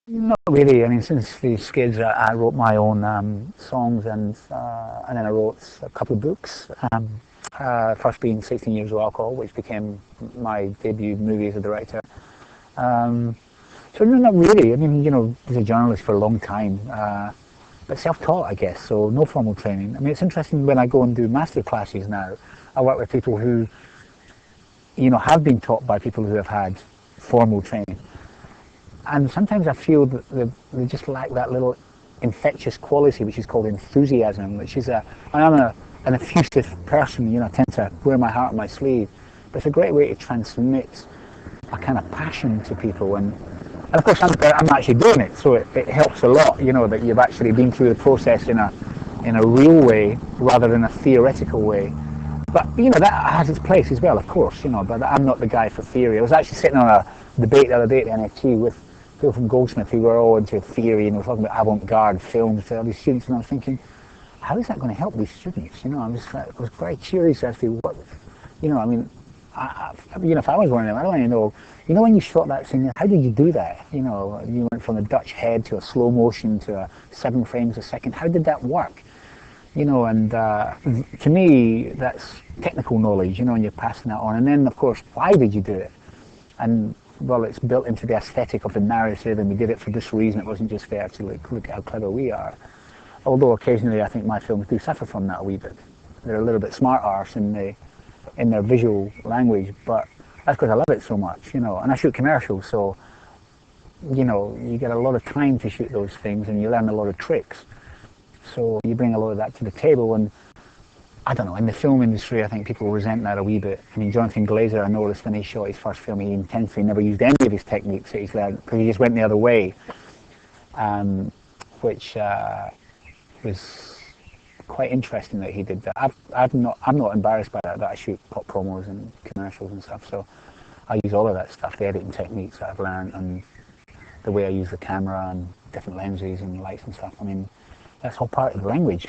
Not really. I mean, since the Skids, I wrote my own songs, and then I wrote a couple of books. First being 16 Years of Alcohol, which became my debut movie as a director. Um, so no, not really. I mean, was a journalist for a long time, but self-taught, I guess. So no formal training. I mean, it's interesting when I go and do master classes now. I work with people who, have been taught by people who have had formal training. And sometimes I feel that they just lack that little infectious quality, which is called enthusiasm, which is an effusive person, I tend to wear my heart on my sleeve. But it's a great way to transmit a kind of passion to people. And of course, I'm actually doing it, so it helps a lot, that you've actually been through the process in a real way rather than a theoretical way. But that has its place as well, of course. But I'm not the guy for theory. I was actually sitting on a debate the other day at the NFT with people from Goldsmith who were all into theory and were talking about avant-garde films to all these students, and I was thinking, how is that going to help these students? I was very curious as to what, I mean, if I was one of them, I don't want to know. When you shot that scene, how did you do that? You went from a Dutch head to a slow motion to 7 frames a second. How did that work? And to me, that's technical knowledge, and you're passing that on. And then, of course, why did you do it? And, well, it's built into the aesthetic of the narrative, and we did it for this reason. It wasn't just there to look how clever we are. Although occasionally I think my films do suffer from that a wee bit. They're a little bit smart arse in their visual language, but that's because I love it so much, and I shoot commercials, so, you get a lot of time to shoot those things, and you learn a lot of tricks. So you bring a lot of that to the table, and I don't know, in the film industry, I think people resent that a wee bit. I mean, Jonathan Glazer, I noticed when he shot his first film, he intentionally never used any of his techniques that he's learned, because he just went the other way, which was quite interesting that he did that. I'm not embarrassed by that I shoot pop promos and commercials and stuff, so I use all of that stuff, the editing techniques that I've learned, and the way I use the camera and different lenses and lights and stuff. I mean, that's all part of the language.